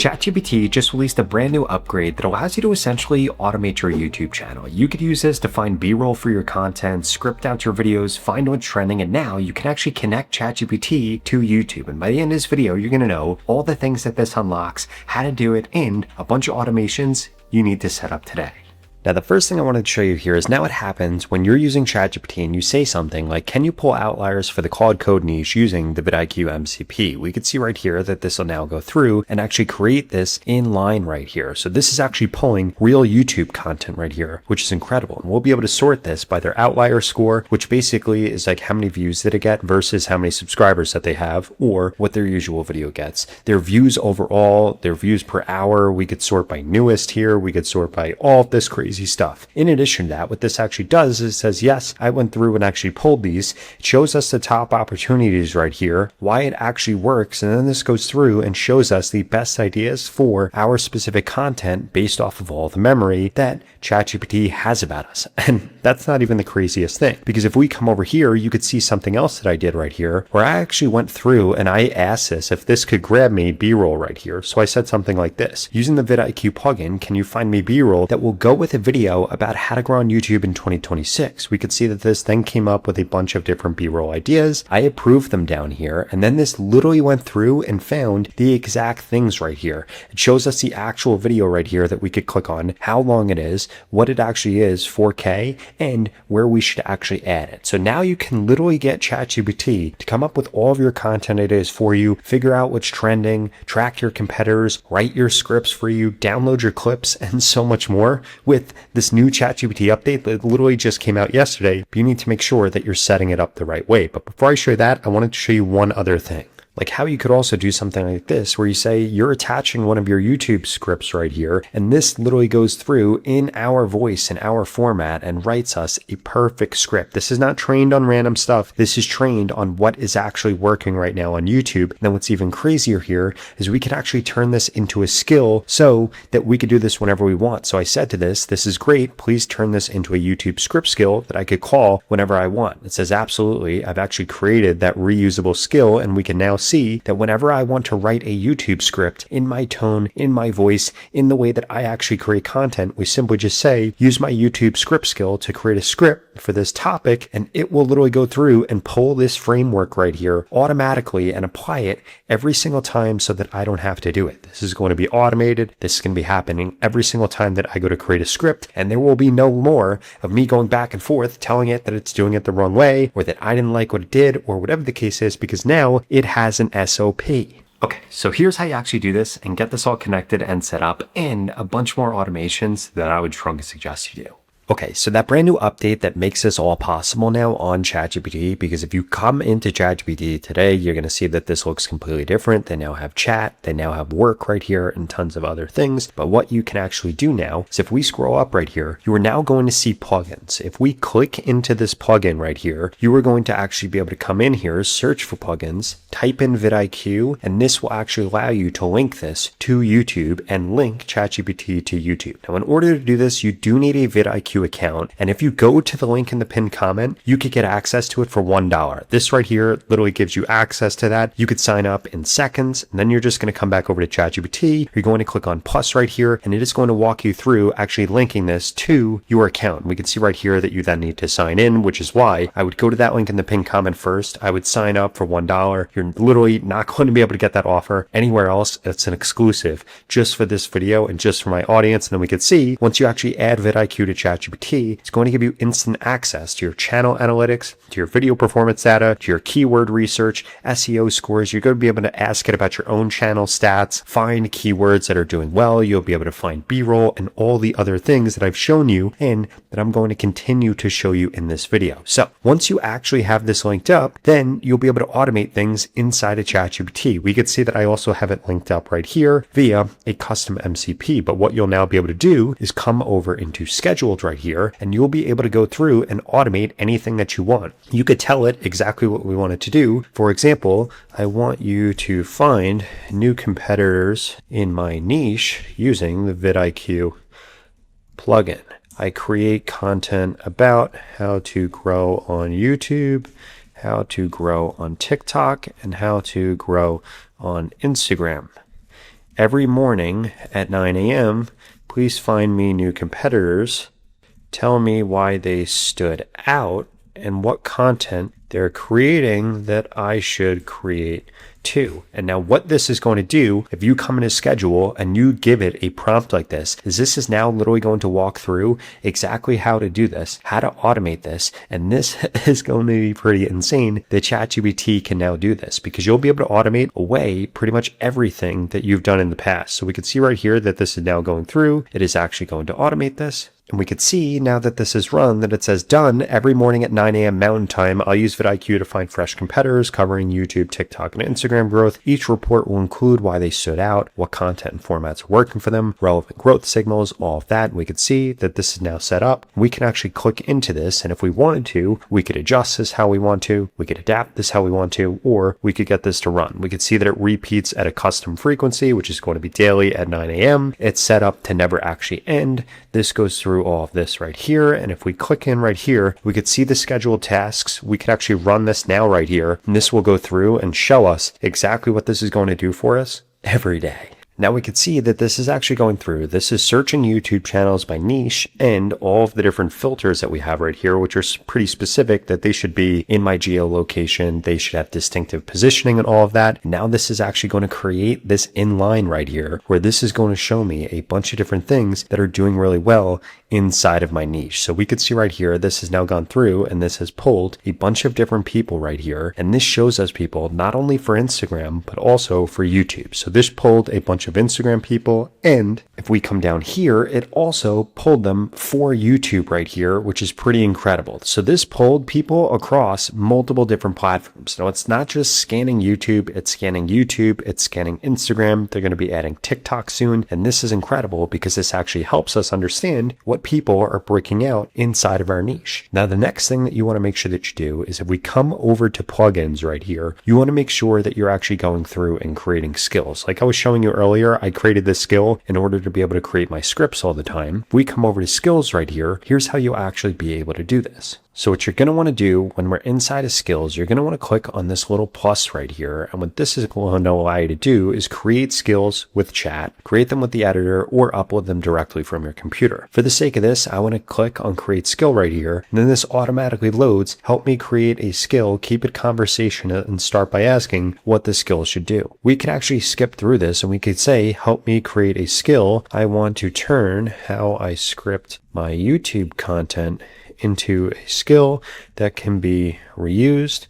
ChatGPT just released a brand new upgrade that allows you to essentially automate your YouTube channel. You could use this to find B-roll for your content, script out your videos, find what's trending, and now you can actually connect ChatGPT to YouTube. And by the end of this video, you're going to know all the things that this unlocks, how to do it, and a bunch of automations you need to set up today. Now, the first thing I wanted to show you here is now what happens when you're using ChatGPT and you say something like, can you pull outliers for the Claude Code niche using the vidIQ MCP? We could see right here that this will now go through and actually create this in line right here. So this is actually pulling real YouTube content right here, which is incredible. And we'll be able to sort this by their outlier score, which basically is like how many views did it get versus how many subscribers that they have or what their usual video gets. Their views overall, their views per hour, we could sort by newest here. We could sort by all of this crazy stuff. In addition to that, what this actually does is it says, yes, I went through and actually pulled these. It shows us the top opportunities right here, why it actually works. And then this goes through and shows us the best ideas for our specific content based off of all the memory that ChatGPT has about us. And that's not even the craziest thing, because if we come over here, you could see something else that I did right here where I actually went through and I asked this if this could grab me B-roll right here. So I said something like this: using the vidIQ plugin, can you find me B-roll that will go with a video about how to grow on YouTube in 2026? We could see that this then came up with a bunch of different B-roll ideas. I approved them down here, and then this literally went through and found the exact things right here. It shows us the actual video right here that we could click on, how long it is, what it actually is, 4K, and where we should actually add it. So now you can literally get ChatGPT to come up with all of your content ideas for you, figure out what's trending, track your competitors, write your scripts for you, download your clips, and so much more with this new ChatGPT update that literally just came out yesterday. But you need to make sure that you're setting it up the right way. But before I show you that, I wanted to show you one other thing. Like how you could also do something like this, where you say you're attaching one of your YouTube scripts right here, and this literally goes through in our voice, in our format, and writes us a perfect script. This is not trained on random stuff. This is trained on what is actually working right now on YouTube. And then what's even crazier here is we could actually turn this into a skill so that we could do this whenever we want. So I said to this is great. Please turn this into a YouTube script skill that I could call whenever I want. It says, absolutely. I've actually created that reusable skill, and we can now see that whenever I want to write a YouTube script in my tone, in my voice, in the way that I actually create content, we simply just say, use my YouTube script skill to create a script for this topic, and it will literally go through and pull this framework right here automatically and apply it every single time so that I don't have to do it. This is going to be automated. This is going to be happening every single time that I go to create a script, and there will be no more of me going back and forth telling it that it's doing it the wrong way or that I didn't like what it did or whatever the case is, because now it has an SOP. Okay, so here's how you actually do this and get this all connected and set up, and a bunch more automations that I would strongly suggest you do. Okay, so that brand new update that makes this all possible now on ChatGPT, because if you come into ChatGPT today, you're going to see that this looks completely different. They now have chat, they now have work right here, and tons of other things. But what you can actually do now is if we scroll up right here, you are now going to see plugins. If we click into this plugin right here, you are going to actually be able to come in here, search for plugins, type in vidIQ, and this will actually allow you to link this to YouTube and link ChatGPT to YouTube. Now, in order to do this, you do need a vidIQ account, and if you go to the link in the pinned comment, you could get access to it for $1. This right here literally gives you access to that. You could sign up in seconds, and then you're just going to come back over to ChatGPT. You're going to click on plus right here, and it is going to walk you through actually linking this to your account. We can see right here that you then need to sign in, which is why I would go to that link in the pinned comment first. I would sign up for $1. You're literally not going to be able to get that offer anywhere else. It's an exclusive just for this video and just for my audience. And then we could see once you actually add vidIQ to ChatGPT, it's going to give you instant access to your channel analytics, to your video performance data, to your keyword research, SEO scores. You're going to be able to ask it about your own channel stats, find keywords that are doing well. You'll be able to find B-roll and all the other things that I've shown you and that I'm going to continue to show you in this video. So once you actually have this linked up, then you'll be able to automate things inside of ChatGPT. We could see that I also have it linked up right here via a custom MCP. But what you'll now be able to do is come over into scheduled right here, and you'll be able to go through and automate anything that you want. You could tell it exactly what we want it to do. For example, I want you to find new competitors in my niche using the vidIQ plugin. I create content about how to grow on YouTube, how to grow on TikTok, and how to grow on Instagram. every morning at 9 a.m., please find me new competitors, tell me why they stood out, and what content they're creating that I should create too. And now what this is going to do, if you come in a schedule and you give it a prompt like this is now literally going to walk through exactly how to do this, how to automate this. And this is going to be pretty insane that ChatGPT can now do this, because you'll be able to automate away pretty much everything that you've done in the past. So we can see right here that this is now going through. It is actually going to automate this. And we could see now that this is run that it says done every morning at 9 a.m. Mountain Time. I'll use vidIQ to find fresh competitors covering YouTube, TikTok, and Instagram growth. Each report will include why they stood out, what content and formats are working for them, relevant growth signals, all of that. And we could see that this is now set up. We can actually click into this, and if we wanted to, we could adjust this how we want to, we could adapt this how we want to, or we could get this to run. We could see that it repeats at a custom frequency, which is going to be daily at 9 a.m. It's set up to never actually end. This goes through all of this right here. And if we click in right here, we could see the scheduled tasks. We could actually run this now right here. And this will go through and show us exactly what this is going to do for us every day. Now we can see that this is actually going through. This is searching YouTube channels by niche and all of the different filters that we have right here, which are pretty specific that they should be in my geolocation. They should have distinctive positioning and all of that. Now this is actually going to create this inline right here, where this is going to show me a bunch of different things that are doing really well inside of my niche. So we could see right here, this has now gone through and this has pulled a bunch of different people right here. And this shows us people not only for Instagram, but also for YouTube. So this pulled a bunch of Instagram people. And if we come down here, it also pulled them for YouTube right here, which is pretty incredible. So this pulled people across multiple different platforms. Now it's not just scanning YouTube, it's scanning Instagram. They're going to be adding TikTok soon. And this is incredible because this actually helps us understand what people are breaking out inside of our niche. Now, the next thing that you want to make sure that you do is if we come over to plugins right here, you want to make sure that you're actually going through and creating skills. Like I was showing you earlier, I created this skill in order to be able to create my scripts all the time. If we come over to skills right here, here's how you'll actually be able to do this. So what you're going to want to do when we're inside of skills, you're going to want to click on this little plus right here. And what this is going to allow you to do is create skills with chat, create them with the editor, or upload them directly from your computer. For the sake of this, I want to click on create skill right here. And then this automatically loads, help me create a skill, keep it conversational, and start by asking what the skill should do. We could actually skip through this and we could say, help me create a skill. I want to turn how I script my YouTube content into a skill that can be reused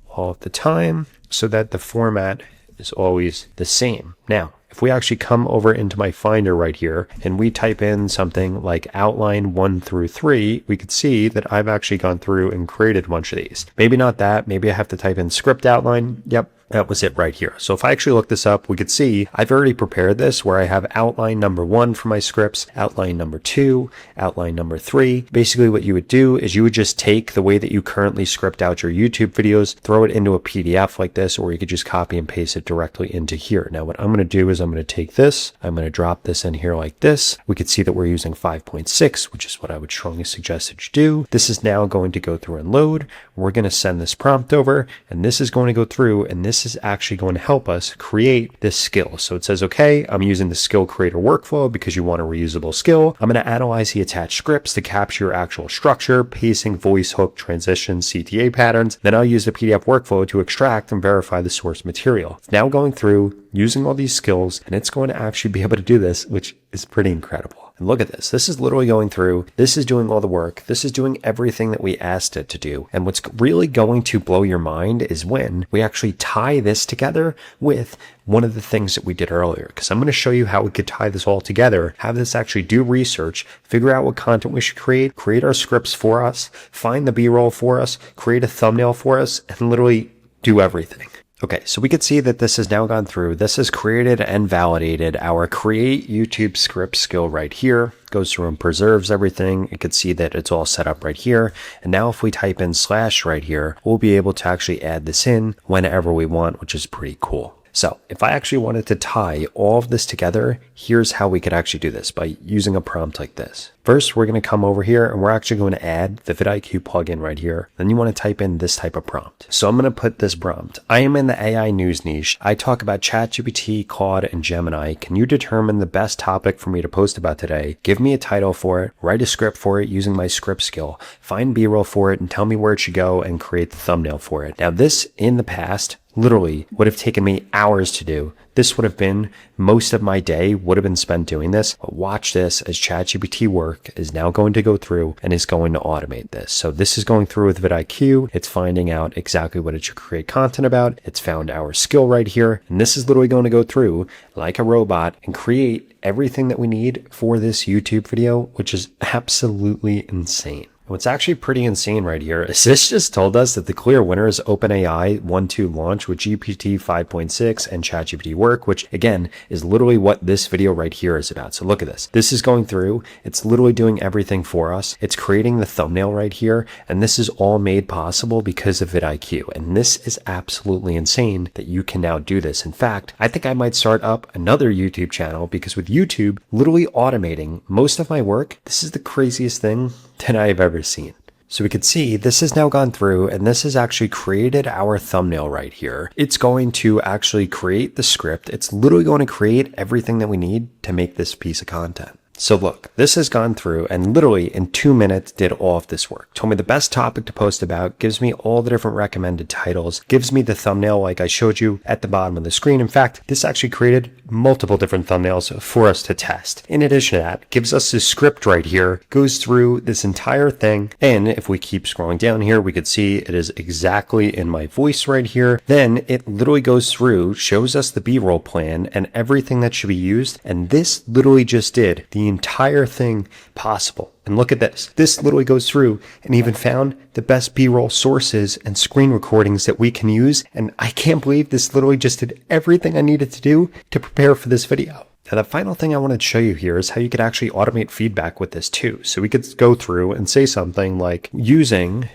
all of the time so that the format is always the same. Now, if we actually come over into my Finder right here and we type in something like outline 1 through 3, we could see that I've actually gone through and created a bunch of these. Maybe not that. Maybe I have to type in script outline. Yep. That was it right here. So if I actually look this up, we could see I've already prepared this where I have outline number 1 for my scripts, outline number 2, outline number 3. Basically what you would do is you would just take the way that you currently script out your YouTube videos, throw it into a PDF like this, or you could just copy and paste it directly into here. Now what I'm going to do is I'm going to take this, I'm going to drop this in here like this. We could see that we're using 5.6, which is what I would strongly suggest that you do. This is now going to go through and load. We're going to send this prompt over, and this is going to go through, and this is actually going to help us create this skill. So it says, okay, I'm using the skill creator workflow because you want a reusable skill. I'm going to analyze the attached scripts to capture your actual structure, pacing, voice hook, transitions, CTA patterns. Then I'll use the PDF workflow to extract and verify the source material. It's now going through using all these skills, and it's going to actually be able to do this, which is pretty incredible. And look at this. This is literally going through. This is doing all the work. This is doing everything that we asked it to do. And what's really going to blow your mind is when we actually tie this together with one of the things that we did earlier, because I'm going to show you how we could tie this all together, have this actually do research, figure out what content we should create our scripts for us, find the B-roll for us, create a thumbnail for us, and literally do everything. Okay, so we could see that this has now gone through. This has created and validated our create YouTube script skill right here. Goes through and preserves everything. You could see that it's all set up right here. And now if we type in / right here, we'll be able to actually add this in whenever we want, which is pretty cool. So if I actually wanted to tie all of this together, here's how we could actually do this by using a prompt like this. First, we're going to come over here and we're actually going to add the vidIQ plugin right here. Then you want to type in this type of prompt. So I'm going to put this prompt. I am in the AI news niche. I talk about ChatGPT, Claude, and Gemini. Can you determine the best topic for me to post about today? Give me a title for it, write a script for it using my script skill, find B-roll for it, and tell me where it should go and create the thumbnail for it. Now this, in the past, literally would have taken me hours to do. This would have been most of my day would have been spent doing this. But watch this as ChatGPT work is now going to go through and is going to automate this. So this is going through with vidIQ. It's finding out exactly what it should create content about. It's found our skill right here. And this is literally going to go through like a robot and create everything that we need for this YouTube video, which is absolutely insane. What's actually pretty insane right here is this just told us that the clear winner is OpenAI 1.2 launch with GPT 5.6 and ChatGPT work, which again is literally what this video right here is about. So look at this. This is going through. It's literally doing everything for us. It's creating the thumbnail right here. And this is all made possible because of vidIQ. And this is absolutely insane that you can now do this. In fact, I think I might start up another YouTube channel because with YouTube literally automating most of my work, this is the craziest thing that I've ever seen. So we could see this has now gone through and this has actually created our thumbnail right here. It's going to actually create the script. It's literally going to create everything that we need to make this piece of content. So look, this has gone through and literally in 2 minutes did all of this work. Told me the best topic to post about, gives me all the different recommended titles, gives me the thumbnail like I showed you at the bottom of the screen. In fact, this actually created multiple different thumbnails for us to test. In addition to that, gives us this script right here, goes through this entire thing. And if we keep scrolling down here, we could see it is exactly in my voice right here. Then it literally goes through, shows us the B-roll plan and everything that should be used. And this literally just did the entire thing possible. And look at this. This literally goes through and even found the best B-roll sources and screen recordings that we can use. And I can't believe this literally just did everything I needed to do to prepare for this video. Now, the final thing I wanted to show you here is how you could actually automate feedback with this too. So we could go through and say something like, using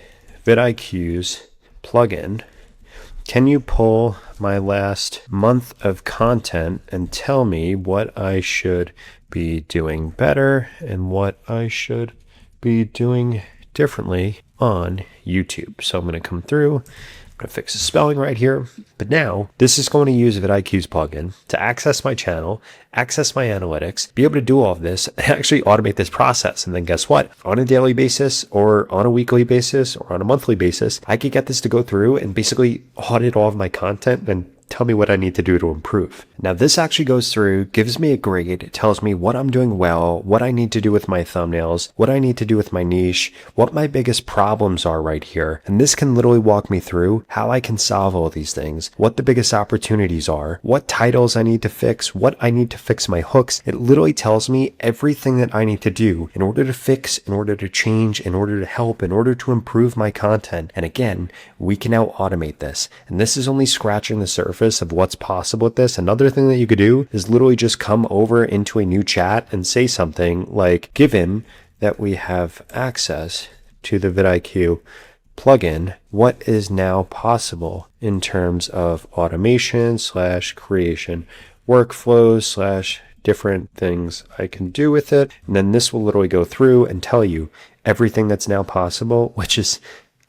vidIQ's plugin, can you pull my last month of content and tell me what I should be doing better and what I should be doing differently on YouTube? So I'm going to come through. I'm going to fix the spelling right here. But now this is going to use vidIQ's plugin to access my channel, access my analytics, be able to do all of this, and actually automate this process. And then guess what? On a daily basis or on a weekly basis or on a monthly basis, I could get this to go through and basically audit all of my content and tell me what I need to do to improve. Now this actually goes through, gives me a grade, it tells me what I'm doing well, what I need to do with my thumbnails, what I need to do with my niche, what my biggest problems are right here. And this can literally walk me through how I can solve all these things, what the biggest opportunities are, what titles I need to fix, what I need to fix my hooks. It literally tells me everything that I need to do in order to fix, in order to change, in order to help, in order to improve my content. And again, we can now automate this. And this is only scratching the surface of what's possible with this. Another thing that you could do is literally just come over into a new chat and say something like, given that we have access to the vidIQ plugin, what is now possible in terms of automation / creation workflows / different things I can do with it. And then this will literally go through and tell you everything that's now possible, which is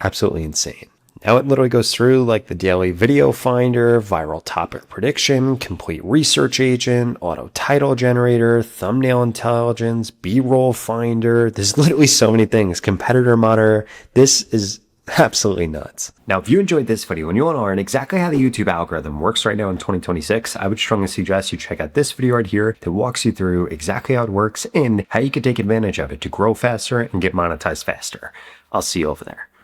absolutely insane. Now it literally goes through like the daily video finder, viral topic prediction, complete research agent, auto title generator, thumbnail intelligence, B-roll finder. There's literally so many things. Competitor monitor. This is absolutely nuts. Now, if you enjoyed this video and you want to learn exactly how the YouTube algorithm works right now in 2026, I would strongly suggest you check out this video right here that walks you through exactly how it works and how you can take advantage of it to grow faster and get monetized faster. I'll see you over there.